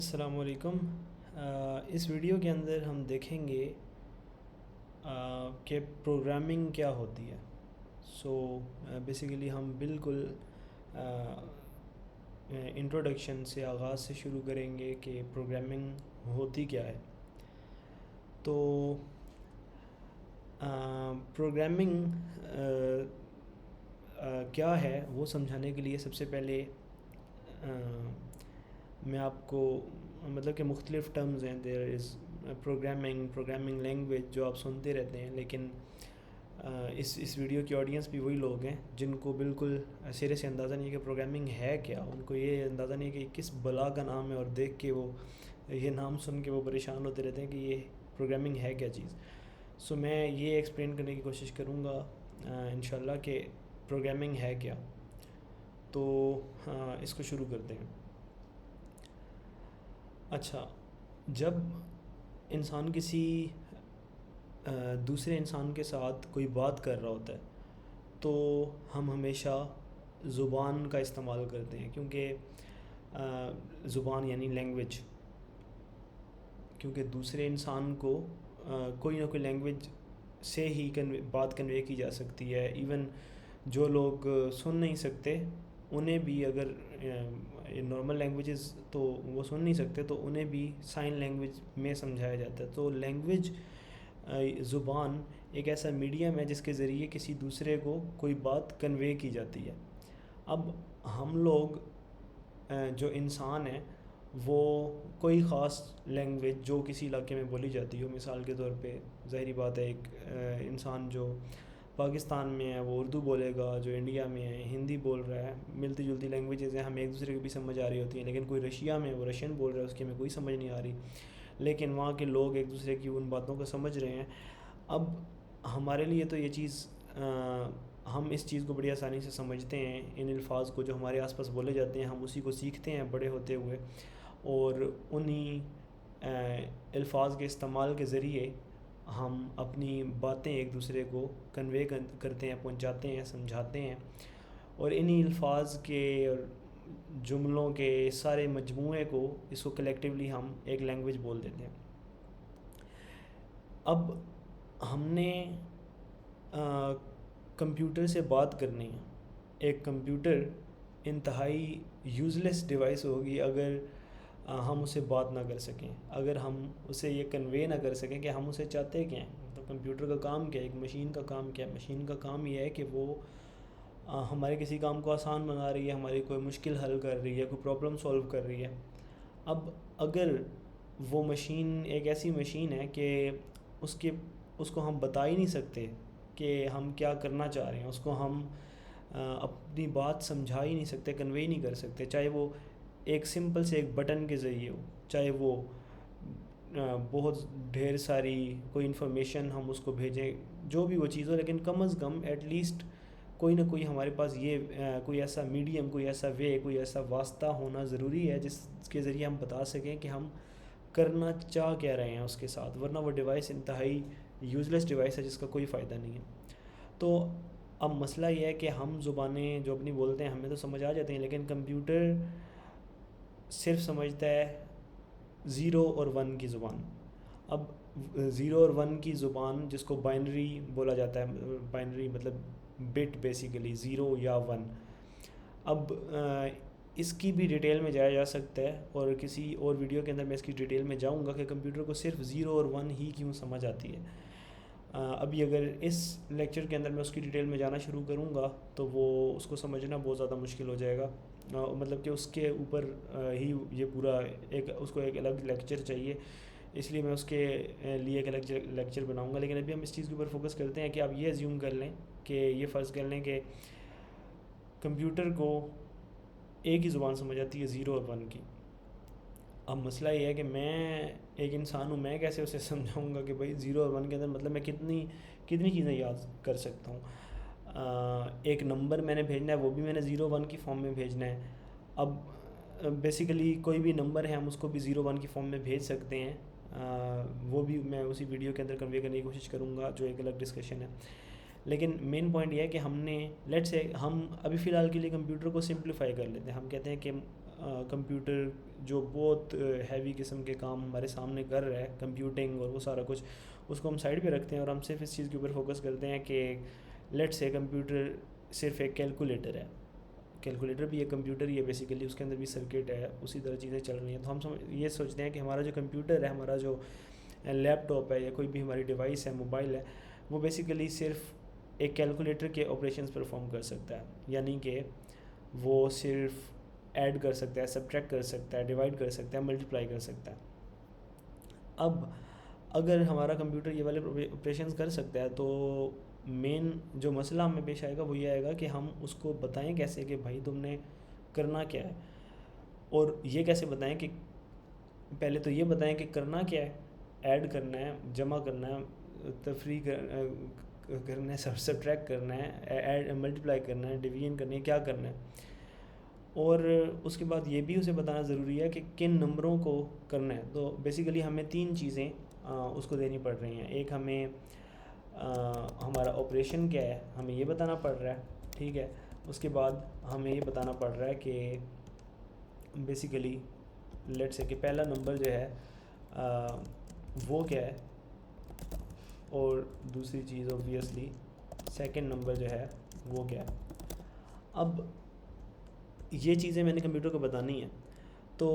السلام علیکم۔ اس ویڈیو کے اندر ہم دیکھیں گے کہ پروگرامنگ کیا ہوتی ہے۔ سو بیسیکلی ہم بالکل انٹروڈکشن سے آغاز سے شروع کریں گے کہ پروگرامنگ ہوتی کیا ہے۔ تو پروگرامنگ کیا ہے وہ سمجھانے کے لیے سب سے پہلے میں آپ کو مطلب کہ مختلف ٹرمز ہیں، دیر از پروگرامنگ لینگویج جو آپ سنتے رہتے ہیں، لیکن اس ویڈیو کی آڈینس بھی وہی لوگ ہیں جن کو بالکل سرے سے اندازہ نہیں ہے کہ پروگرامنگ ہے کیا، ان کو یہ اندازہ نہیں ہے کہ کس بلا کا نام ہے، اور دیکھ کے وہ یہ نام سن کے وہ پریشان ہوتے رہتے ہیں کہ یہ پروگرامنگ ہے کیا چیز۔ سو میں یہ ایکسپلین کرنے کی کوشش کروں گا انشاءاللہ کہ پروگرامنگ ہے کیا۔ تو اس کو شروع کرتے ہیں۔ اچھا، جب انسان کسی دوسرے انسان کے ساتھ کوئی بات کر رہا ہوتا ہے تو ہم ہمیشہ زبان کا استعمال کرتے ہیں، کیونکہ زبان یعنی لینگویج، کیونکہ دوسرے انسان کو کوئی نہ کوئی لینگویج سے ہی بات کنوے کی جا سکتی ہے۔ ایون جو لوگ سن نہیں سکتے انہیں بھی، اگر نارمل لینگویجز تو وہ سن نہیں سکتے تو انہیں بھی سائن لینگویج میں سمجھایا جاتا ہے۔ تو لینگویج، زبان ایک ایسا میڈیم ہے جس کے ذریعے کسی دوسرے کو کوئی بات کنوے کی جاتی ہے۔ اب ہم لوگ جو انسان ہیں وہ کوئی خاص لینگویج جو کسی علاقے میں بولی جاتی ہو، مثال کے طور پہ ظاہری بات ہے ایک انسان جو پاکستان میں ہے وہ اردو بولے گا، جو انڈیا میں ہے ہندی بول رہا ہے، ملتی جلتی لینگویجز ہیں، ہمیں ایک دوسرے کو بھی سمجھ آ رہی ہوتی ہیں، لیکن کوئی رشیا میں وہ رشین بول رہا ہے، اس کی ہمیں کوئی سمجھ نہیں آ رہی، لیکن وہاں کے لوگ ایک دوسرے کی ان باتوں کو سمجھ رہے ہیں۔ اب ہمارے لیے تو یہ چیز ہم اس چیز کو بڑی آسانی سے سمجھتے ہیں، ان الفاظ کو جو ہمارے آس پاس بولے جاتے ہیں ہم اسی کو سیکھتے ہیں بڑے ہوتے ہوئے، اور انہی الفاظ کے استعمال کے ذریعے ہم اپنی باتیں ایک دوسرے کو کنوے کرتے ہیں، پہنچاتے ہیں، سمجھاتے ہیں، اور انہی الفاظ کے اور جملوں کے سارے مجموعے کو، اس کو کلیکٹیولی ہم ایک لینگویج بول دیتے ہیں۔ اب ہم نے کمپیوٹر سے بات کرنی ہے۔ ایک کمپیوٹر انتہائی یوزلیس ڈیوائس ہوگی اگر ہم اسے بات نہ کر سکیں، اگر ہم اسے یہ کنوے نہ کر سکیں کہ ہم اسے چاہتے کیا ہیں۔ تو کمپیوٹر کا کام کیا ہے، ایک مشین کا کام کیا ہے؟ مشین کا کام یہ ہے کہ وہ ہمارے کسی کام کو آسان بنا رہی ہے، ہماری کوئی مشکل حل کر رہی ہے، کوئی پرابلم سولو کر رہی ہے۔ اب اگر وہ مشین ایک ایسی مشین ہے کہ اس کو ہم بتا ہی نہیں سکتے کہ ہم کیا کرنا چاہ رہے ہیں، اس کو ہم اپنی بات سمجھا ہی نہیں سکتے، کنوے ہی نہیں کر سکتے، چاہے وہ ایک سمپل سے ایک بٹن کے ذریعے ہو، چاہے وہ بہت ڈھیر ساری کوئی انفارمیشن ہم اس کو بھیجیں، جو بھی وہ چیز ہو، لیکن کم از کم ایٹ لیسٹ کوئی نہ کوئی ہمارے پاس یہ کوئی ایسا میڈیم، کوئی ایسا وے، کوئی ایسا واسطہ ہونا ضروری ہے جس کے ذریعے ہم بتا سکیں کہ ہم کرنا چاہ کیا رہے ہیں اس کے ساتھ، ورنہ وہ ڈیوائس انتہائی یوزلیس ڈیوائس ہے جس کا کوئی فائدہ نہیں ہے۔ تو اب مسئلہ یہ ہے کہ ہم زبانیں جو اپنی بولتے ہیں ہمیں تو سمجھ آ جاتی ہیں، لیکن کمپیوٹر صرف سمجھتا ہے 0 اور 1 کی زبان۔ اب 0 اور 1 کی زبان جس کو بائنری بولا جاتا ہے، بائنری مطلب بٹ بیسیکلی 0 یا 1۔ اب اس کی بھی ڈیٹیل میں جایا جا سکتا ہے، اور کسی اور ویڈیو کے اندر میں اس کی ڈیٹیل میں جاؤں گا کہ کمپیوٹر کو صرف 0 اور 1 ہی کیوں سمجھ آتی ہے۔ ابھی اگر اس لیکچر کے اندر میں اس کی ڈیٹیل میں جانا شروع کروں گا تو وہ اس کو سمجھنا بہت زیادہ مشکل ہو جائے گا، مطلب کہ اس کے اوپر ہی یہ پورا اس کو ایک الگ لیکچر چاہیے، اس لیے میں اس کے لیے ایک الگ لیکچر بناؤں گا۔ لیکن ابھی ہم اس چیز کے اوپر فوکس کرتے ہیں کہ آپ یہ ایزیوم کر لیں، کہ یہ فرض کر لیں کہ کمپیوٹر کو ایک ہی زبان سمجھ آتی ہے 0 اور 1 کی۔ اب مسئلہ یہ ہے کہ میں ایک انسان ہوں، میں کیسے اسے سمجھاؤں گا کہ بھائی 0 اور 1 کے اندر مطلب میں کتنی چیزیں یاد کر سکتا ہوں۔ ایک نمبر میں نے بھیجنا ہے، وہ بھی میں نے 0 1 کی فارم میں بھیجنا ہے۔ اب بیسیکلی کوئی بھی نمبر ہے ہم اس کو بھی 0 1 کی فارم میں بھیج سکتے ہیں، وہ بھی میں اسی ویڈیو کے اندر کنوے کرنے کی کوشش کروں گا، جو ایک الگ ڈسکشن ہے۔ لیکن مین پوائنٹ یہ ہے کہ ہم نے لیٹ سے ہم ابھی فی الحال کے لیے کمپیوٹر کو سمپلیفائی کر لیتے ہیں، ہم کہتے ہیں کہ کمپیوٹر جو بہت ہیوی قسم کے کام ہمارے سامنے کر رہا ہے، کمپیوٹنگ اور وہ سارا کچھ، اس کو ہم سائڈ پہ رکھتے ہیں اور ہم صرف اس چیز کے اوپر فوکس کرتے ہیں کہ لیٹ سے کمپیوٹر صرف ایک کیلکولیٹر ہے، کیلکولیٹر بھی ایک کمپیوٹر ہی ہے بیسیکلی، اس کے اندر بھی سرکٹ ہے، اسی طرح چیزیں چل رہی ہیں. تو ہم یہ سوچتے ہیں کہ ہمارا جو کمپیوٹر ہے، ہمارا جو لیپ ٹاپ ہے یا کوئی بھی ہماری ڈیوائس ہے، موبائل ہے، وہ بیسیکلی صرف ایک کیلکولیٹر کے آپریشنز پرفارم کر سکتا ہے. یعنی کہ وہ صرف ایڈ کر سکتا ہے، سبٹریکٹ کر سکتا ہے، ڈیوائڈ کر سکتا ہے، ملٹیپلائی کر سکتا ہے. اب اگر ہمارا کمپیوٹر یہ والے آپریشنز کر سکتا ہے تو مین جو مسئلہ ہمیں پیش آئے گا وہ یہ آئے گا کہ ہم اس کو بتائیں کیسے کہ بھائی تم نے کرنا کیا ہے. اور یہ کیسے بتائیں کہ پہلے تو یہ بتائیں کہ کرنا کیا ہے، ایڈ کرنا ہے، جمع کرنا ہے، تفریق کرنا ہے، سبٹریکٹ کرنا ہے، ایڈ ملٹیپلائی کرنا ہے، ڈویژن کرنی ہے، کیا کرنا ہے. اور اس کے بعد یہ بھی اسے بتانا ضروری ہے کہ کن نمبروں کو کرنا ہے. تو بیسیکلی ہمیں 3 چیزیں اس کو دینی پڑ رہی ہیں. ایک ہمیں ہمارا آپریشن کیا ہے، ہمیں یہ بتانا پڑ رہا ہے، ٹھیک ہے. اس کے بعد ہمیں یہ بتانا پڑ رہا ہے کہ بیسیکلی لیٹ سے کہ پہلا نمبر جو ہے وہ کیا ہے، اور دوسری چیز اوبویسلی سیکنڈ نمبر جو ہے وہ کیا ہے. اب یہ چیزیں میں نے کمپیوٹر کو بتانی ہیں. تو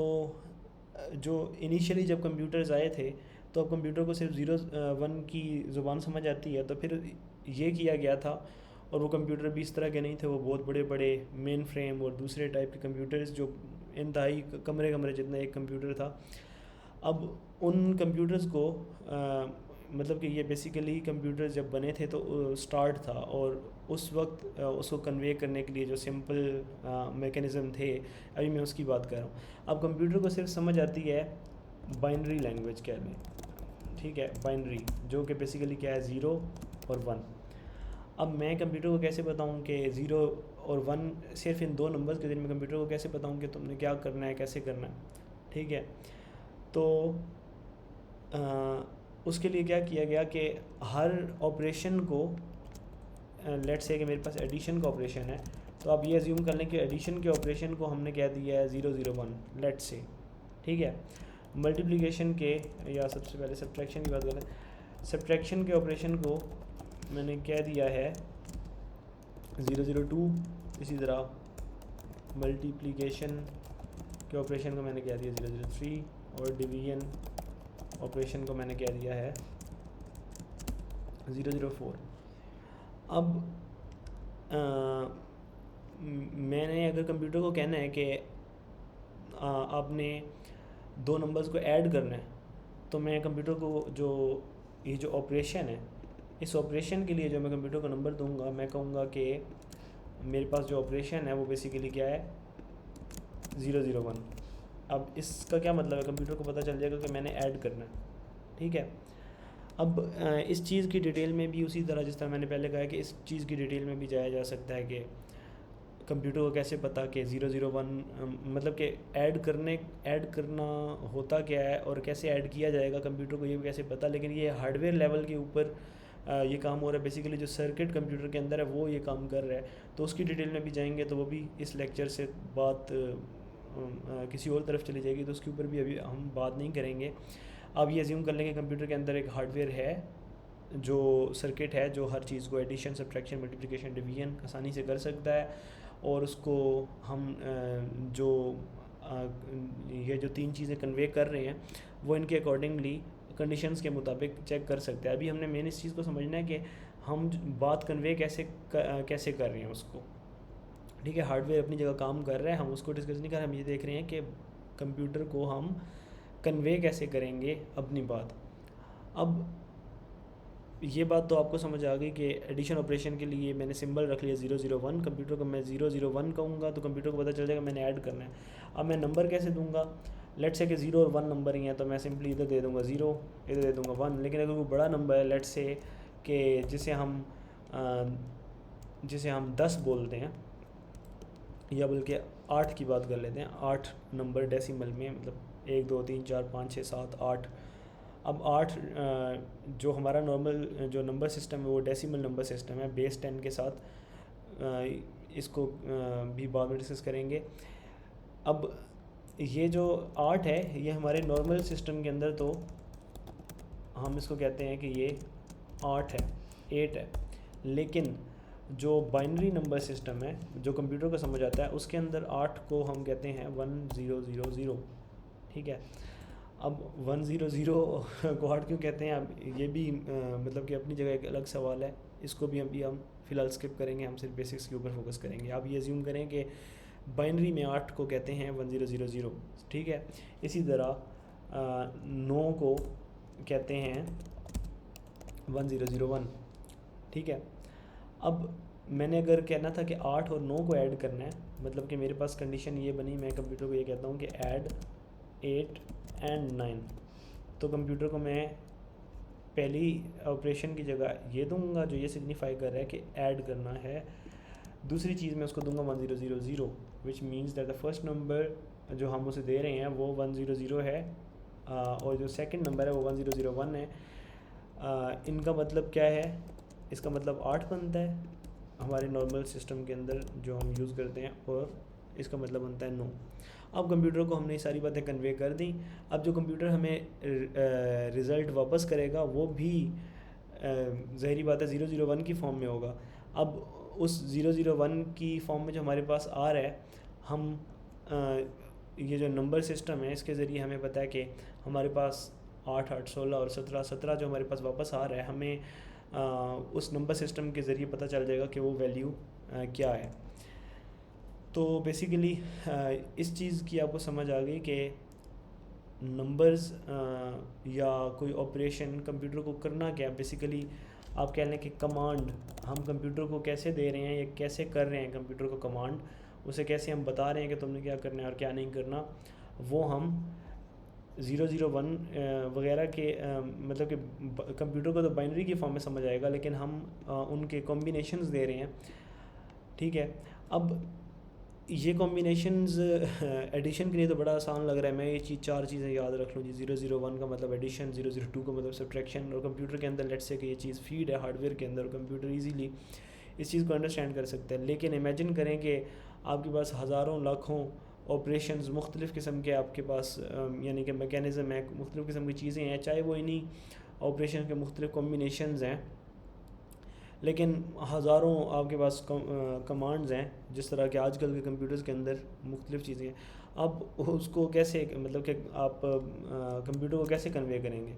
جو انیشیلی جب کمپیوٹرز آئے تھے تو اب کمپیوٹر کو صرف 0 1 کی زبان سمجھ آتی ہے. تو پھر یہ کیا گیا تھا، اور وہ کمپیوٹر بھی اس طرح کے نہیں تھے، وہ بہت بڑے بڑے مین فریم اور دوسرے ٹائپ کے کمپیوٹرز جو انتہائی کمرے جتنا ایک کمپیوٹر تھا. اب ان کمپیوٹرز کو مطلب کہ یہ بیسیکلی کمپیوٹر جب بنے تھے تو سٹارٹ تھا، اور اس وقت اس کو کنوے کرنے کے لیے جو سمپل میکینزم تھے، ابھی میں اس کی بات کر رہا ہوں. اب کمپیوٹر کو صرف سمجھ آتی ہے بائنری لینگویج کہہ لیں، ٹھیک ہے، بائنری، جو کہ بیسیکلی کیا ہے 0 اور 1. اب میں کمپیوٹر کو کیسے بتاؤں کہ 0 اور 1 صرف ان 2 نمبرز کے ذریعے میں کمپیوٹر کو کیسے بتاؤں کہ تم نے کیا کرنا ہے، کیسے کرنا ہے، ٹھیک ہے. تو اس کے لیے کیا کیا گیا کہ ہر آپریشن کو لیٹ سے کہ میرے پاس ایڈیشن کا آپریشن ہے، تو آپ یہ ایزیوم کر لیں کہ ایڈیشن کے آپریشن کو ہم نے کیا دیا ہے 0 0 1 لیٹ سے، ٹھیک ہے. ملٹیپلیکیشن کے یا سب سے پہلے سبٹریکشن کی بات کریں، سبٹریکشن کے آپریشن کو میں نے کہہ دیا ہے 0 0 2. اسی طرح ملٹیپلیکیشن کے آپریشن کو میں نے کہہ دیا 0 0 3، اور ڈویژن آپریشن کو میں نے کہہ دیا ہے 0 0 4. اب میں نے اگر کمپیوٹر کو کہنا ہے کہ آپ نے 2 نمبرز کو ایڈ کرنا ہے، تو میں کمپیوٹر کو یہ جو آپریشن ہے، اس آپریشن کے لیے جو میں کمپیوٹر کو نمبر دوں گا، میں کہوں گا کہ میرے پاس جو آپریشن ہے وہ بیسیکلی کیا ہے 0 0 1. اب اس کا کیا مطلب ہے، کمپیوٹر کو پتہ چل جائے گا کہ میں نے ایڈ کرنا ہے، ٹھیک ہے. اب اس چیز کی ڈیٹیل میں بھی اسی طرح جس طرح میں نے پہلے کہا کہ اس چیز کی ڈیٹیل میں بھی جایا جا سکتا ہے کہ کمپیوٹر کو کیسے پتہ کہ 0 0 1 مطلب کہ ایڈ کرنا ہوتا کیا ہے اور کیسے ایڈ کیا جائے گا، کمپیوٹر کو یہ کیسے پتہ. لیکن یہ ہارڈ ویئر لیول کے اوپر یہ کام ہو رہا ہے، بیسیکلی جو سرکٹ کمپیوٹر کے اندر ہے وہ یہ کام کر رہا ہے. تو اس کی ڈیٹیل میں بھی جائیں گے تو وہ بھی اس لیکچر سے بات کسی اور طرف چلی جائے گی، تو اس کے اوپر بھی ابھی ہم بات نہیں کریں گے. اب یہ ایزیوم کر لیں کہ کمپیوٹر کے اندر ایک ہارڈ ویئر ہے، جو سرکٹ ہے، جو ہر چیز کو ایڈیشن، سبٹریکشن، ملٹیپلیکیشن، ڈویژن آسانی سے کر سکتا ہے. اور اس کو ہم یہ جو 3 چیزیں کنوے کر رہے ہیں وہ ان کے اکارڈنگلی کنڈیشنز کے مطابق چیک کر سکتے ہیں. ابھی ہم نے مین اس چیز کو سمجھنا ہے کہ ہم بات کنوے کیسے کر رہے ہیں اس کو، ٹھیک ہے. ہارڈ ویئر اپنی جگہ کام کر رہا ہے، ہم اس کو ڈسکس نہیں کر رہے، ہم یہ دیکھ رہے ہیں کہ کمپیوٹر کو ہم کنوے کیسے کریں گے اپنی بات. اب یہ بات تو آپ کو سمجھ آ گئی کہ ایڈیشن آپریشن کے لیے میں نے سمبل رکھ لیا 0 0 1. کمپیوٹر کو میں 0 0 1 کہوں گا تو کمپیوٹر کو پتہ چل جائے گا میں نے ایڈ کرنا ہے. اب میں نمبر کیسے دوں گا، لیٹ سے کہ 0 اور 1 نمبر ہی ہیں، تو میں سمپلی ادھر دے دوں گا 0، ادھر دے دوں گا 1. لیکن اگر وہ بڑا نمبر ہے، لیٹ سے کہ جسے ہم 10 بولتے ہیں، یا بلکہ 8 کی بات کر لیتے ہیں، 8 نمبر ڈیسیمل میں، مطلب 1 2 3 4 5 6 7 8. اب 8 جو ہمارا نارمل جو نمبر سسٹم ہے وہ ڈیسیمل نمبر سسٹم ہے بیس 10 کے ساتھ. اس کو بھی بعد میں ڈسکس کریں گے. اب یہ جو 8 ہے یہ ہمارے نارمل سسٹم کے اندر تو ہم اس کو کہتے ہیں کہ یہ 8 ہے 8 ہے، لیکن جو بائنری نمبر سسٹم ہے جو کمپیوٹر کو سمجھ آتا ہے اس کے اندر 8 کو ہم کہتے ہیں 1000، ٹھیک ہے۔ اب 100 کو 8 کیوں کہتے ہیں، اب یہ بھی مطلب کہ اپنی جگہ ایک الگ سوال ہے، اس کو بھی ابھی ہم فی الحال اسکپ کریں گے، ہم صرف بیسکس کے اوپر فوکس کریں گے۔ آپ یہ ایزیوم کریں کہ بائنری میں 8 کو کہتے ہیں 1000، ٹھیک ہے۔ اسی طرح 9 کو کہتے ہیں 1001، ٹھیک ہے۔ اب میں نے اگر کہنا تھا کہ 8 اور 9 کو ایڈ کرنا ہے، مطلب کہ میرے پاس کنڈیشن یہ بنی، میں کمپیوٹر کو یہ کہتا ہوں کہ ایڈ 8 اینڈ 9، تو کمپیوٹر کو میں پہلی آپریشن کی جگہ یہ دوں گا جو یہ سگنیفائی کر رہا ہے کہ ایڈ کرنا ہے، دوسری چیز میں اس کو دوں گا 1000 which means that the first number جو ہم اسے دے رہے ہیں وہ 100 ہے، اور جو سیکنڈ نمبر ہے وہ 1001 ہے۔ ان کا مطلب کیا ہے، اس کا مطلب 8 بنتا ہے ہمارے نارمل سسٹم کے اندر جو ہم یوز کرتے ہیں، اور اس کا مطلب بنتا ہے 9۔ اب کمپیوٹر کو ہم نے یہ ساری باتیں کنوے کر دیں، اب جو کمپیوٹر ہمیں رزلٹ واپس کرے گا وہ بھی ظاہری بات ہے 001 کی فارم میں ہوگا۔ اب اس 001 کی فارم میں جو ہمارے پاس آ رہا ہے، ہم یہ جو نمبر سسٹم ہے اس کے ذریعے ہمیں پتہ ہے کہ ہمارے پاس 8 8 16 اور 17 17 جو ہمارے پاس واپس آ رہا ہے، ہمیں اس نمبر سسٹم کے ذریعے پتہ چل جائے گا کہ وہ ویلیو کیا ہے۔ تو بیسیکلی اس چیز کی آپ کو سمجھ آ گئی کہ نمبرز یا کوئی آپریشن کمپیوٹر کو کرنا کیا، بیسیکلی آپ کہہ لیں کہ کمانڈ ہم کمپیوٹر کو کیسے دے رہے ہیں یا کیسے کر رہے ہیں کمپیوٹر کو کمانڈ، اسے کیسے ہم بتا رہے ہیں کہ تم نے کیا کرنا ہے اور کیا نہیں کرنا، وہ ہم 001 وغیرہ کے مطلب کہ کمپیوٹر کو تو بائنری کی فارم میں سمجھ آئے گا، لیکن ہم ان کے کمبینیشنز دے رہے ہیں، ٹھیک ہے۔ اب یہ کمبینیشنز ایڈیشن کے لیے تو بڑا آسان لگ رہا ہے، میں یہ چیز 4 چیزیں یاد رکھ لوں جی، 001 کا مطلب ایڈیشن، 002 کا مطلب سبٹریکشن، اور کمپیوٹر کے اندر لیٹ سے کہ یہ چیز فیڈ ہے ہارڈ ویئر کے اندر، اور کمپیوٹر ایزیلی اس چیز کو انڈرسٹینڈ کر سکتا ہے۔ لیکن امیجن کریں کہ آپ کے پاس ہزاروں لاکھوں آپریشنز مختلف قسم کے آپ کے پاس یعنی کہ میکینزم ہے، مختلف قسم کی چیزیں ہیں، چاہے وہ انہی آپریشن کے مختلف کمبینیشنز ہیں، لیکن ہزاروں آپ کے پاس کمانڈز ہیں، جس طرح کہ آج کل کے کمپیوٹرز کے اندر مختلف چیزیں ہیں۔ اب اس کو کیسے مطلب کہ آپ کمپیوٹر کو کیسے کنوے کریں گے،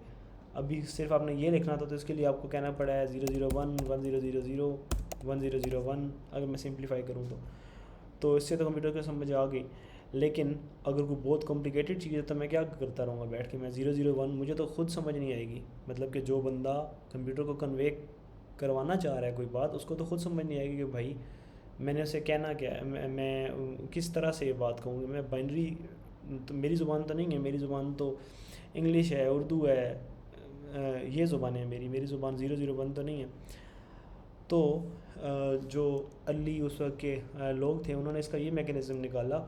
ابھی صرف آپ نے یہ لکھنا تھا تو اس کے لیے آپ کو کہنا پڑا ہے 001 1000 1001، اگر میں سمپلیفائی کروں تو اس سے تو کمپیوٹر کو سمجھ آ گئی۔ لیکن اگر کوئی بہت کمپلیکیٹڈ چیز ہے تو میں کیا کرتا رہوں گا بیٹھ کے، میں 001 مجھے تو خود سمجھ نہیں آئے گی، مطلب کہ جو بندہ کمپیوٹر کو کنوے کروانا چاہ رہا ہے کوئی بات، اس کو تو خود سمجھ نہیں آئے گی کہ بھائی میں نے اسے کہنا کیا ہے، میں کس طرح سے یہ بات کہوں گی، میں بائنری تو میری زبان تو نہیں ہے، میری زبان تو انگلش ہے، اردو ہے، یہ زبانیں ہیں میری زبان 001 تو نہیں ہے۔ تو جو ارلی اس وقت کے لوگ تھے انہوں نے اس کا یہ میکینزم نکالا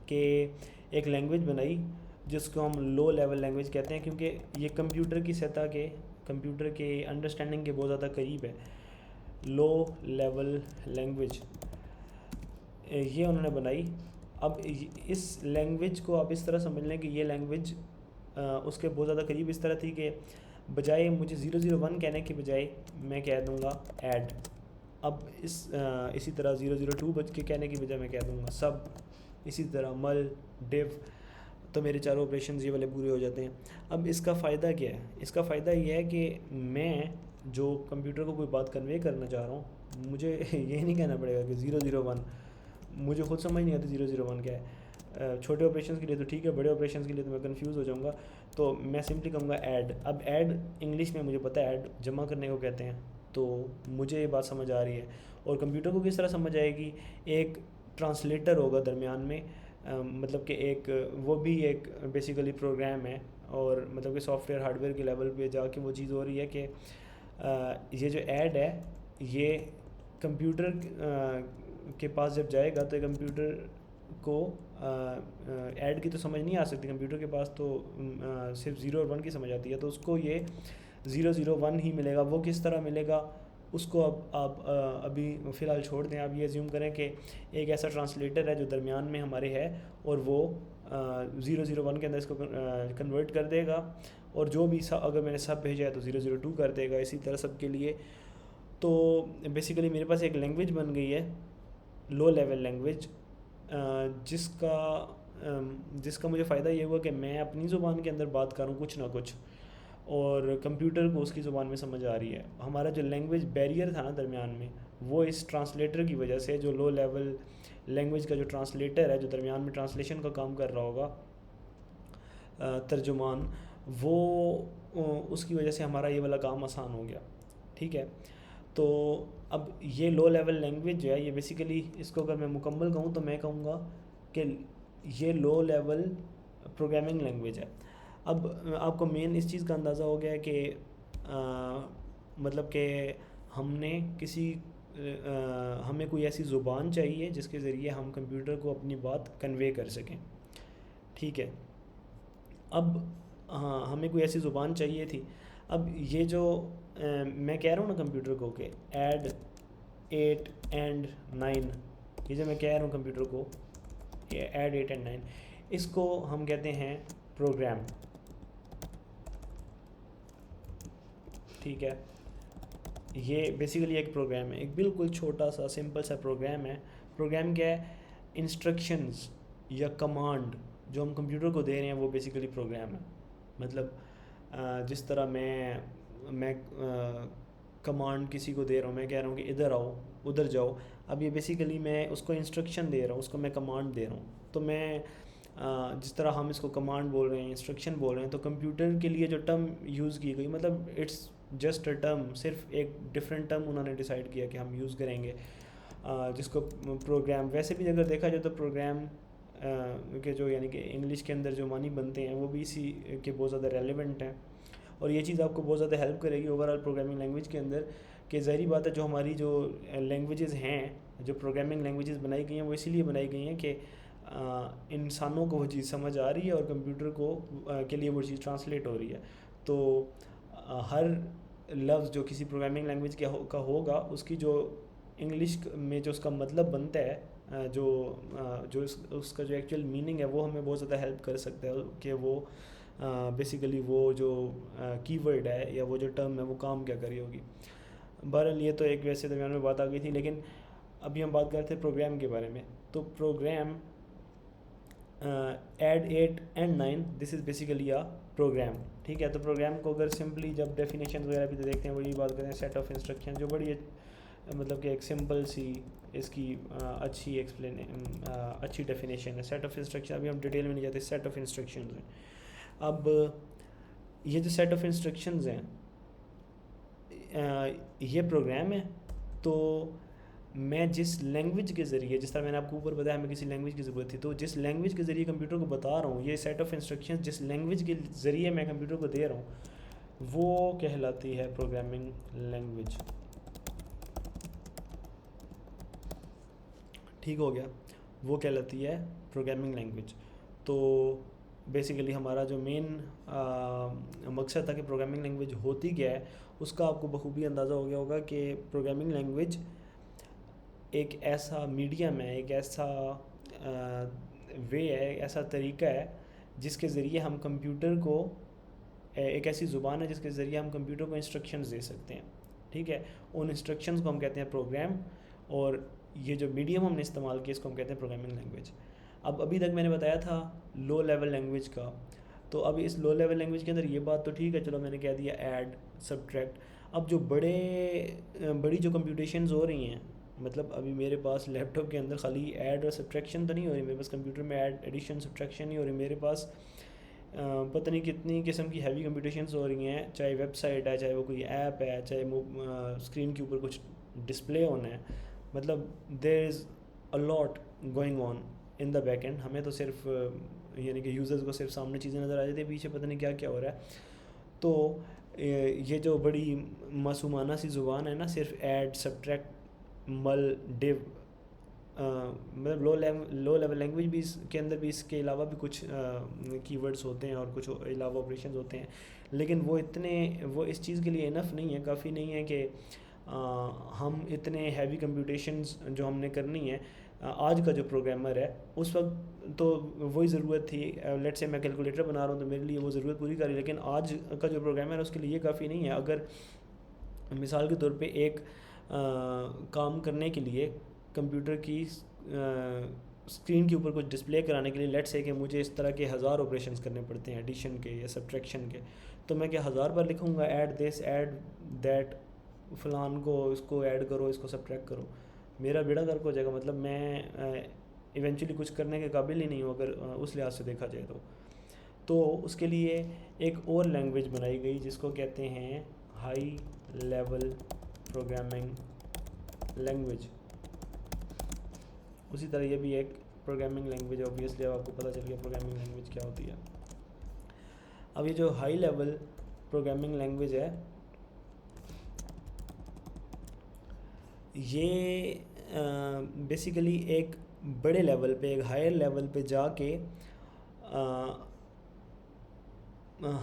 کہ ایک لینگویج بنائی جس کو ہم لو لیول لینگویج کہتے ہیں، کیونکہ یہ کمپیوٹر کی سطح کے کمپیوٹر کے انڈرسٹینڈنگ کے بہت زیادہ قریب ہے۔ لو لیول لینگویج یہ انہوں نے بنائی۔ اب اس لینگویج کو آپ اس طرح سمجھ لیں کہ یہ لینگویج اس کے بہت زیادہ قریب اس طرح تھی کہ بجائے مجھے 001 کہنے کے بجائے میں کہہ دوں گا ایڈ، اب اسی طرح 002 کے کہنے کی بجائے میں کہہ دوں گا سب، اسی طرح مل ڈیو، تو میرے چاروں آپریشنز یہ والے پورے ہو جاتے ہیں۔ اب اس کا فائدہ کیا ہے، اس کا فائدہ یہ ہے کہ میں جو کمپیوٹر کو کوئی بات کنوے کرنا چاہ رہا ہوں، مجھے یہ نہیں کہنا پڑے گا کہ 001، مجھے خود سمجھ نہیں آتی 001 کیا ہے، چھوٹے آپریشنز کے لیے تو ٹھیک ہے، بڑے آپریشنز کے لیے تو میں کنفیوز ہو جاؤں گا، تو میں سمپلی کہوں گا ایڈ۔ اب ایڈ انگلش میں مجھے پتہ ہے ایڈ جمع کرنے کو کہتے ہیں، تو مجھے یہ بات سمجھ آ رہی ہے۔ اور کمپیوٹر کو کس طرح سمجھ آئے گی، ایک ٹرانسلیٹر ہوگا درمیان میں، مطلب کہ ایک وہ بھی ایک بیسیکلی پروگرام ہے، اور مطلب کہ سافٹ ویئر ہارڈ ویئر کے لیول پہ جا کے وہ چیز ہو رہی ہے کہ یہ جو ایڈ ہے یہ کمپیوٹر کے پاس جب جائے گا تو کمپیوٹر کو ایڈ کی تو سمجھ نہیں آ سکتی، کمپیوٹر کے پاس تو صرف 0 اور 1 کی سمجھ آتی ہے، تو اس کو یہ 001 ہی ملے گا۔ وہ کس طرح ملے گا اس کو اب آپ ابھی فی الحال چھوڑ دیں، آپ یہ ایزیوم کریں کہ ایک ایسا ٹرانسلیٹر ہے جو درمیان میں ہمارے ہے، اور وہ 001 کے اندر اس کو کنورٹ کر دے گا، اور جو بھی اگر میں نے سب بھیجا ہے تو 002 کر دے گا، اسی طرح سب کے لیے. تو بیسیکلی میرے پاس ایک لینگویج بن گئی ہے، لو لیول لینگویج، جس کا مجھے فائدہ یہ ہوا کہ میں اپنی زبان کے اندر بات کروں کچھ نہ کچھ، اور کمپیوٹر کو اس کی زبان میں سمجھ آ رہی ہے. ہمارا جو لینگویج بیریئر تھا نا درمیان میں، وہ اس ٹرانسلیٹر کی وجہ سے، جو لو لیول لینگویج کا جو ٹرانسلیٹر ہے، جو درمیان میں ٹرانسلیشن کا کام کر رہا ہوگا، ترجمان، وہ اس کی وجہ سے ہمارا یہ والا کام آسان ہو گیا. ٹھیک ہے. تو اب یہ لو لیول لینگویج جو ہے، یہ بیسیکلی اس کو اگر میں مکمل کہوں تو میں کہوں گا کہ یہ لو لیول پروگرامنگ لینگویج ہے. اب آپ کو مین اس چیز کا اندازہ ہو گیا ہے کہ مطلب کہ ہمیں کوئی ایسی زبان چاہیے جس کے ذریعے ہم کمپیوٹر کو اپنی بات کنوے کر سکیں. ٹھیک ہے. اب ہمیں کوئی ایسی زبان چاہیے تھی. اب یہ جو میں کہہ رہا ہوں نا کمپیوٹر کو کہ ایڈ 8 اینڈ 9، یہ جو میں کہہ رہا ہوں کمپیوٹر کو ایڈ 8 اینڈ 9، اس کو ہم کہتے ہیں پروگرام. ٹھیک ہے. یہ بیسیکلی ایک پروگرام ہے، ایک بالکل چھوٹا سا سمپل سا پروگرام ہے. پروگرام کیا ہے؟ انسٹرکشنز یا کمانڈ جو ہم کمپیوٹر کو دے رہے ہیں، وہ بیسیکلی پروگرام ہے. مطلب جس طرح میں کمانڈ کسی کو دے رہا ہوں، میں کہہ رہا ہوں کہ ادھر آؤ، ادھر جاؤ. اب یہ بیسیکلی میں اس کو انسٹرکشن دے رہا ہوں، اس کو میں کمانڈ دے رہا ہوں. تو میں جس طرح ہم اس کو کمانڈ بول رہے ہیں، انسٹرکشن بول رہے ہیں، تو کمپیوٹر کے لیے جو ٹرم یوز کی گئی، مطلب اٹس جسٹ اے ٹرم، صرف ایک ڈفرینٹ ٹرم انہوں نے ڈیسائیڈ کیا کہ ہم یوز کریں گے، جس کو پروگرام. ویسے بھی اگر دیکھا جائے تو پروگرام کہ جو یعنی کہ انگلش کے اندر جو معنی بنتے ہیں، وہ بھی اسی کے بہت زیادہ ریلیونٹ ہیں. اور یہ چیز آپ کو بہت زیادہ ہیلپ کرے گی اوور آل پروگرامنگ لینگویج کے اندر، کہ ظاہری بات ہے جو ہماری جو لینگویجز ہیں، جو پروگرامنگ لینگویجز بنائی گئی ہیں، وہ اسی لیے بنائی گئی ہیں کہ انسانوں کو وہ چیز سمجھ آ رہی ہے اور کمپیوٹر کے لیے وہ چیز ٹرانسلیٹ ہو رہی ہے. تو ہر لفظ جو کسی پروگرامنگ لینگویج کا ہوگا، اس کی جو انگلش میں جو اس کا مطلب بنتا ہے، جو اس کا جو ایکچوئل میننگ ہے، وہ ہمیں بہت زیادہ ہیلپ کر سکتا ہے کہ وہ بیسیکلی وہ جو کی ورڈ ہے یا وہ جو ٹرم ہے، وہ کام کیا کری ہوگی. بہرحال یہ تو ایک ویسے درمیان میں بات آ گئی تھی، لیکن ابھی ہم بات کرتے ہیں پروگرام کے بارے میں. تو program add 8 and 9، this is basically a program. ٹھیک ہے. تو پروگرام کو اگر سمپلی جب ڈیفینیشن وغیرہ بھی دیکھتے ہیں، وہ یہ بات کرتے ہیں سیٹ آف انسٹرکشن، جو بڑی مطلب کہ ایک سمپل سی اس کی اچھی ڈیفینیشن ہے. سیٹ آف انسٹرکشن، ابھی ہم ڈیٹیل میں نہیں جاتے. سیٹ آف انسٹرکشنز ہیں. اب یہ جو سیٹ آف انسٹرکشنز ہیں، یہ پروگرام ہے. تو میں جس لینگویج کے ذریعے، جس طرح میں نے آپ کو اوپر بتایا ہمیں کسی لینگویج کی ضرورت تھی، تو جس لینگویج کے ذریعے کمپیوٹر کو بتا رہا ہوں، یہ سیٹ آف انسٹرکشن جس لینگویج کے ذریعے میں کمپیوٹر کو دے رہا ہوں، وہ کہلاتی ہے پروگرامنگ لینگویج. ٹھیک ہو گیا. وہ کہلاتی ہے پروگرامنگ لینگویج. تو بیسیکلی ہمارا جو مین مقصد تھا کہ پروگرامنگ لینگویج ہوتی کیا ہے، اس کا آپ کو بخوبی اندازہ ہو گیا ہوگا کہ پروگرامنگ لینگویج ایک ایسا میڈیم ہے، ایک ایسا وے ہے، ایسا طریقہ ہے جس کے ذریعے ہم کمپیوٹر کو، ایک ایسی زبان ہے جس کے ذریعے ہم کمپیوٹر کو انسٹرکشنز دے سکتے ہیں. ٹھیک ہے. ان انسٹرکشنز کو ہم کہتے ہیں پروگرام، اور یہ جو میڈیم ہم نے استعمال کیا، اس کو ہم کہتے ہیں پروگرامنگ لینگویج. اب ابھی تک میں نے بتایا تھا لو لیول لینگویج کا. تو اب اس لو لیول لینگویج کے اندر یہ بات تو ٹھیک ہے، چلو میں نے کہہ دیا ایڈ، سبٹریکٹ. اب جو بڑی جو کمپیوٹیشنز ہو رہی ہیں، مطلب ابھی میرے پاس لیپ ٹاپ کے اندر خالی ایڈ اور سبٹریکشن تو نہیں ہو رہی، میرے پاس کمپیوٹر میں ایڈ، ایڈیشن، سبٹریکشن نہیں ہو رہی. میرے پاس پتہ نہیں کتنی قسم کی ہیوی کمپیوٹیشنز ہو رہی ہیں، چاہے ویب سائٹ ہے، چاہے وہ کوئی ایپ ہے، چاہے اسکرین کے اوپر کچھ ڈسپلے ہونا ہے. مطلب there is a lot going on in the back end. ہمیں تو صرف یعنی کہ یوزرز کو صرف سامنے چیزیں نظر آ جاتی ہیں، پیچھے پتہ نہیں کیا کیا ہو رہا ہے. تو یہ جو بڑی معصومانہ سی زبان ہے نا، صرف ایڈ، سبٹریکٹ، مل، ڈیو، مطلب لو لیول لینگویج بھی اس کے اندر بھی اس کے علاوہ بھی کچھ کی ورڈز ہوتے ہیں اور کچھ علاوہ آپریشنز ہوتے ہیں، لیکن وہ اس چیز کے لیے انف نہیں ہے، کافی نہیں ہے کہ ہم اتنے ہیوی کمپیوٹیشنز جو ہم نے کرنی ہے آج کا جو پروگرامر ہے اس وقت تو وہی ضرورت تھی. لیٹ سے میں کیلکولیٹر بنا رہا ہوں تو میرے لیے وہ ضرورت پوری کر رہی ہے, لیکن آج کا جو پروگرامر ہے اس کے لیے یہ کافی نہیں ہے. اگر مثال کے طور پہ ایک کام کرنے کے لیے کمپیوٹر کی اسکرین کے اوپر کچھ ڈسپلے کرانے کے لیے لیٹ سے کہ مجھے اس طرح کے 1000 آپریشنز کرنے پڑتے ہیں ایڈیشن کے یا سبٹریکشن کے, تو میں کیا 1000 پر لکھوں گا ایڈ دس ایڈ دیٹ, فلان کو اس کو ایڈ کرو اس کو سبٹریکٹ کرو, میرا بیڑا غرق ہو جائے گا. مطلب میں ایونچولی کچھ کرنے کے قابل ہی نہیں ہوں اگر اس لحاظ سے دیکھا جائے تو اس کے لیے ایک اور لینگویج بنائی گئی جس کو کہتے ہیں ہائی لیول پروگرامنگ لینگویج. اسی طرح یہ بھی ایک پروگرامنگ لینگویج ہے. اوبویسلی اب آپ کو پتہ چل گیا پروگرامنگ لینگویج کیا ہوتی ہے. اب یہ جو ہائی لیول پروگرامنگ لینگویج ہے یہ بیسیکلی ایک بڑے لیول پہ ایک ہائر لیول پہ جا کے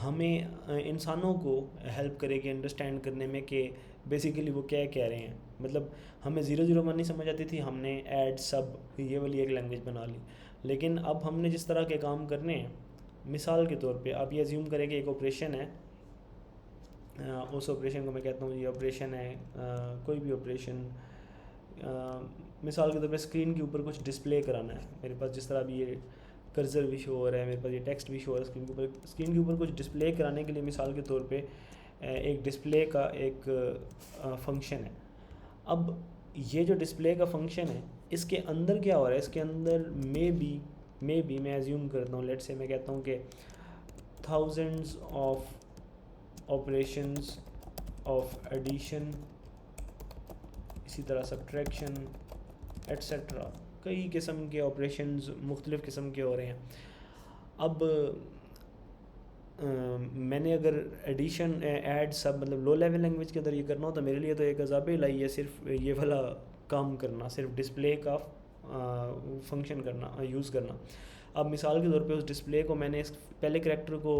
ہمیں انسانوں کو ہیلپ کرے گی انڈرسٹینڈ کرنے میں کہ بیسیکلی وہ کیا کہہ رہے ہیں. مطلب ہمیں 001 نہیں سمجھ آتی تھی, ہم نے ایڈ سب یہ والی ایک لینگویج بنا لی. لیکن اب ہم نے جس طرح کے کام کرنے ہیں, مثال کے طور پہ آپ یہ ایزیوم کریں کہ ایک آپریشن ہے, اس آپریشن کو میں کہتا ہوں یہ آپریشن ہے کوئی بھی آپریشن, مثال کے طور پہ اسکرین کے اوپر کچھ ڈسپلے کرانا ہے میرے پاس, جس طرح ابھی یہ کرسر بھی شو ہو رہا ہے میرے پاس, یہ ٹیکسٹ بھی شو ہو رہا ہے اسکرین کے اوپر کچھ ڈسپلے کرانے کے لیے مثال کے طور پہ ایک ڈسپلے کا ایک فنکشن ہے. اب یہ جو ڈسپلے کا فنکشن ہے اس کے اندر کیا ہو رہا ہے, اس کے اندر میں میں ایزیوم کرتا ہوں لیٹ سے میں کہتا ہوں کہ thousands of operations of addition, اسی طرح سبٹریکشن ایٹسٹرا, کئی قسم کے آپریشنز مختلف قسم کے ہو رہے ہیں. اب میں نے اگر ایڈیشن ایڈ سب مطلب لو لیول لینگویج کے اندر یہ کرنا ہو تو میرے لیے تو ایک عذاب الہی ہے صرف یہ والا کام کرنا, صرف ڈسپلے کا فنکشن کرنا یوز کرنا. اب مثال کے طور پہ اس ڈسپلے کو میں نے اس پہلے کریکٹر کو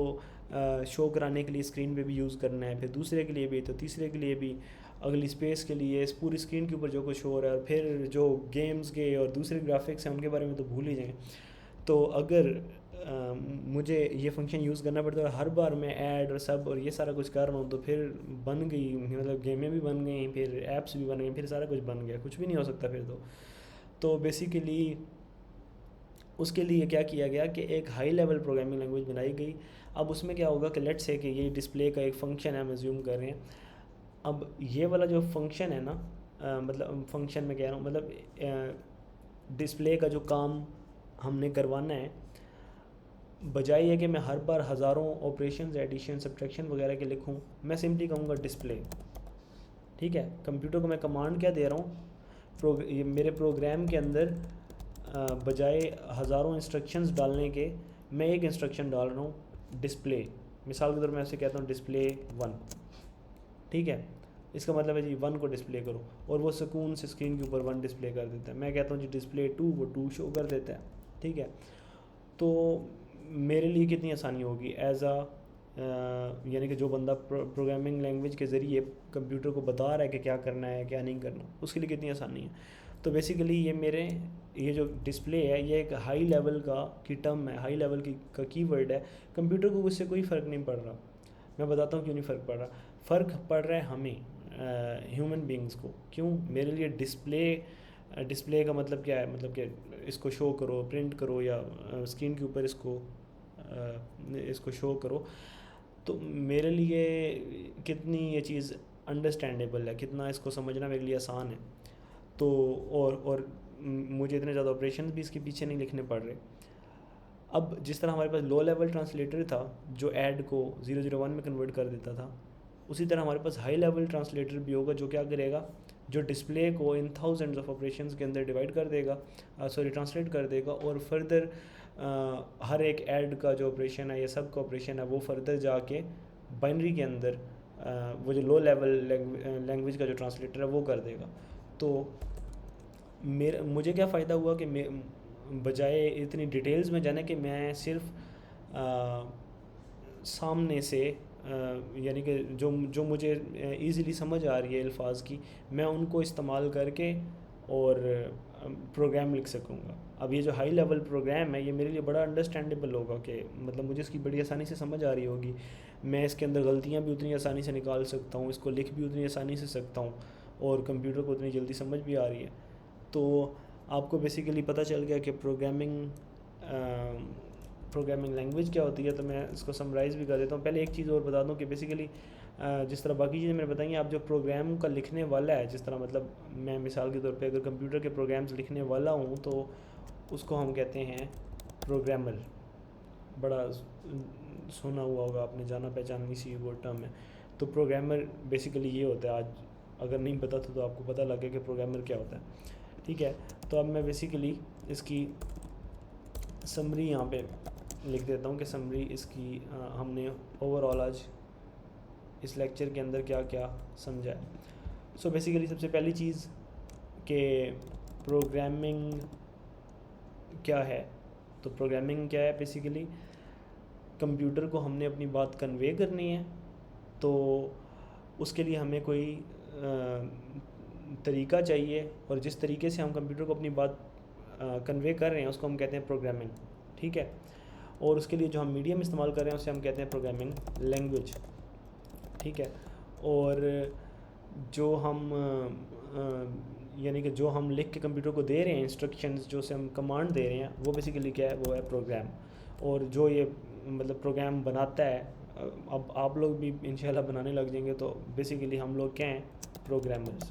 شو کرانے کے لیے اسکرین پہ بھی یوز کرنا ہے, پھر دوسرے کے لیے بھی, تو تیسرے کے لیے بھی, اگلی اسپیس کے لیے, اس پوری اسکرین کے اوپر جو کچھ ہو رہا ہے, اور پھر جو گیمز کے اور دوسرے گرافکس ہیں ان کے بارے میں تو بھول ہی جائیں. تو اگر مجھے یہ فنکشن یوز کرنا پڑتا ہے اور ہر بار میں ایڈ اور سب اور یہ سارا کچھ کر رہا ہوں تو پھر بن گئی, مطلب گیمیں بھی بن گئیں, پھر ایپس بھی بن گئیں, پھر سارا کچھ بن گیا, کچھ بھی نہیں ہو سکتا پھر تو بیسیکلی اس کے لیے کیا کیا گیا کہ ایک ہائی لیول پروگرامنگ لینگویج بنائی گئی. اب اس میں کیا ہوگا کہ لیٹ سے کہ یہ ڈسپلے کا ایک فنکشن ہے, ہم ایزیوم کر رہے ہیں. اب یہ والا جو فنکشن ہے نا, مطلب فنکشن میں کہہ رہا ہوں مطلب ڈسپلے کا جو کام ہم نے کروانا ہے, بجائے یہ کہ میں ہر بار ہزاروں آپریشنز ایڈیشن سبٹریکشن وغیرہ کے لکھوں, میں سمپلی کہوں گا ڈسپلے. ٹھیک ہے, کمپیوٹر کو میں کمانڈ کیا دے رہا ہوں, میرے پروگرام کے اندر بجائے ہزاروں انسٹرکشنز ڈالنے کے میں ایک انسٹرکشن ڈال رہا ہوں ڈسپلے. مثال کے طور میں ایسے کہتا ہوں ڈسپلے 1. ٹھیک ہے, اس کا مطلب ہے جی 1 کو ڈسپلے کرو, اور وہ سکون سے اسکرین کے اوپر 1 ڈسپلے کر دیتا ہے. میں کہتا ہوں جی ڈسپلے 2, وہ 2 شو کر دیتا ہے. ٹھیک ہے, تو میرے لیے کتنی آسانی ہوگی ایز یعنی کہ جو بندہ پروگرامنگ لینگویج کے ذریعے کمپیوٹر کو بتا رہا ہے کہ کیا کرنا ہے کیا نہیں کرنا, اس کے لیے کتنی آسانی ہے. تو بیسیکلی یہ جو ڈسپلے ہے یہ ایک ہائی لیول کی ٹرم ہے, ہائی لیول کا کی ورڈ ہے. کمپیوٹر کو اس سے کوئی فرق نہیں پڑ رہا. میں بتاتا ہوں کیوں نہیں فرق پڑ رہا. فرق پڑ رہا ہے ہمیں ہیومن بینگز کو. کیوں؟ میرے لیے ڈسپلے کا مطلب کیا ہے, مطلب کہ اس کو شو کرو, پرنٹ کرو, یا اسکرین کے اوپر اس کو شو کرو. تو میرے لیے کتنی یہ چیز انڈرسٹینڈیبل ہے, کتنا اس کو سمجھنا میرے لیے آسان ہے. تو اور مجھے اتنے زیادہ آپریشنز بھی اس کے پیچھے نہیں لکھنے پڑ رہے. اب جس طرح ہمارے پاس لو لیول ٹرانسلیٹر تھا جو ایڈ کو 001 میں کنورٹ کر دیتا تھا, اسی طرح ہمارے پاس ہائی لیول ٹرانسلیٹر بھی ہوگا جو کیا کرے گا, جو ڈسپلے کو ان تھاؤزنڈز آف آپریشنز کے اندر ڈیوائڈ کر دے گا, ٹرانسلیٹ کر دے گا, اور فردر ہر ایک ایڈ کا جو آپریشن ہے یا سب کا آپریشن ہے وہ فردر جا کے بائنری کے اندر وہ جو لو لیول لینگویج کا جو ٹرانسلیٹر ہے وہ کر دے گا. تو مجھے کیا فائدہ ہوا کہ بجائے اتنی ڈیٹیلز میں جانے کہ میں صرف سامنے سے یعنی کہ جو مجھے ایزیلی سمجھ آ رہی ہے الفاظ کی, میں ان کو استعمال کر کے اور پروگرام لکھ سکوں گا. اب یہ جو ہائی لیول پروگرام ہے یہ میرے لیے بڑا انڈرسٹینڈیبل ہوگا کہ مطلب مجھے اس کی بڑی آسانی سے سمجھ آ رہی ہوگی, میں اس کے اندر غلطیاں بھی اتنی آسانی سے نکال سکتا ہوں, اس کو لکھ بھی اتنی آسانی سے سکتا ہوں, اور کمپیوٹر کو اتنی جلدی سمجھ بھی آ رہی ہے. تو آپ کو بیسیکلی پتہ چل گیا کہ پروگرامنگ لینگویج کیا ہوتی ہے. تو میں اس کو سمرائز بھی کر دیتا ہوں. پہلے ایک چیز اور بتا دوں کہ بیسیکلی جس طرح باقی چیزیں میں نے بتائی ہیں, آپ جو پروگرام کا لکھنے والا ہے, جس طرح مطلب میں مثال کے طور پہ اگر کمپیوٹر کے پروگرامز لکھنے والا ہوں تو اس کو ہم کہتے ہیں پروگرامر. بڑا سنا ہوا ہوگا آپ نے, جانا پہچانی سی وہ ٹرم ہے. تو پروگرامر بیسیکلی یہ ہوتا ہے. آج اگر نہیں پتہ تھا تو آپ کو پتہ لگ گیا کہ پروگرامر کیا ہوتا ہے. ٹھیک ہے, تو اب میں بیسیکلی اس کی سمری یہاں پہ لکھ دیتا ہوں کہ سمری اس کی ہم نے اوور آل آج اس لیکچر کے اندر کیا کیا سمجھا ہے. سو بیسیکلی سب سے پہلی چیز کہ پروگرامنگ کیا ہے. تو پروگرامنگ کیا ہے, بیسیکلی کمپیوٹر کو ہم نے اپنی بات کنوے کرنی ہے. تو اس کے لیے ہمیں کوئی طریقہ چاہیے, اور جس طریقے سے ہم کمپیوٹر کو اپنی بات کنوے کر رہے ہیں اس کو ہم کہتے ہیں پروگرامنگ. ٹھیک ہے, اور اس کے لیے جو ہم میڈیم استعمال کر رہے ہیں اسے ہم کہتے ہیں پروگرامنگ لینگویج. ٹھیک ہے, اور جو ہم یعنی کہ جو ہم لکھ کے کمپیوٹر کو دے رہے ہیں انسٹرکشنز, جو سے ہم کمانڈ دے رہے ہیں, وہ بیسیکلی کیا ہے, وہ ہے پروگرام. اور جو یہ مطلب پروگرام بناتا ہے, اب آپ لوگ بھی انشاءاللہ بنانے لگ جائیں گے, تو بیسیکلی ہم لوگ کیا ہیں, پروگرامرز.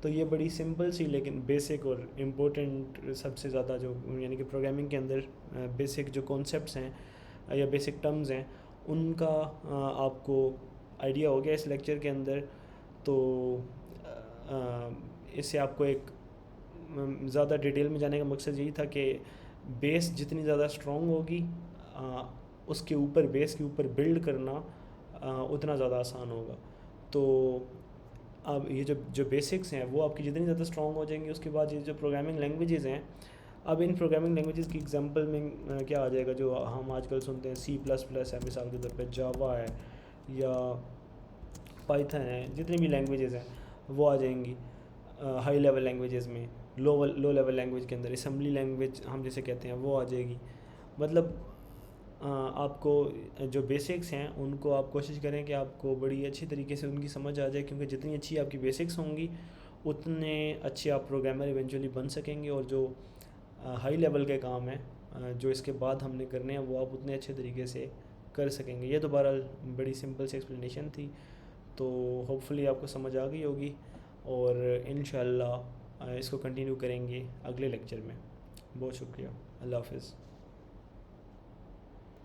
تو یہ بڑی سمپل سی لیکن بیسک اور امپورٹنٹ سب سے زیادہ جو یعنی کہ پروگرامنگ کے اندر بیسک جو کانسیپٹس ہیں یا بیسک ٹرمز ہیں ان کا آپ کو آئیڈیا ہو گیا اس لیکچر کے اندر. تو اس سے آپ کو ایک زیادہ ڈیٹیل میں جانے کا مقصد یہی تھا کہ بیس جتنی زیادہ اسٹرانگ ہوگی اس کے اوپر بیس کے اوپر بلڈ کرنا اتنا زیادہ آسان ہوگا. تو اب یہ جو بیسکس ہیں وہ آپ کی جتنی زیادہ اسٹرانگ ہو جائیں گی, اس کے بعد یہ جو پروگرامنگ لینگویجز ہیں, اب ان پروگرامنگ لینگویجز کی ایگزامپل میں کیا آ جائے گا, جو ہم آج کل سنتے ہیں C++ ہے مثال کے طور پہ, جاوا ہے یا پائتھن ہے, جتنی بھی لینگویجز ہیں وہ آ جائیں گی ہائی لیول لینگویجز میں. لو لیول لینگویج کے اندر اسمبلی لینگویج ہم جسے کہتے ہیں وہ آ جائے گی. مطلب آپ کو جو بیسکس ہیں ان کو آپ کوشش کریں کہ آپ کو بڑی اچھی طریقے سے ان کی سمجھ آ جائے, کیونکہ جتنی اچھی آپ کی بیسکس ہوں گی اتنے اچھے آپ پروگرامر ایونچولی بن سکیں گے. اور جو ہائی لیول کے کام ہیں جو اس کے بعد ہم نے کرنے ہیں وہ آپ اتنے اچھے طریقے سے کر سکیں گے. یہ تو بہرحال بڑی سمپل سی ایکسپلینیشن تھی, تو ہوپ فلی آپ کو سمجھ آ گئی ہوگی, اور انشاءاللہ اس کو کنٹینیو کریں گے اگلے لیکچر میں. بہت شکریہ, اللہ حافظ.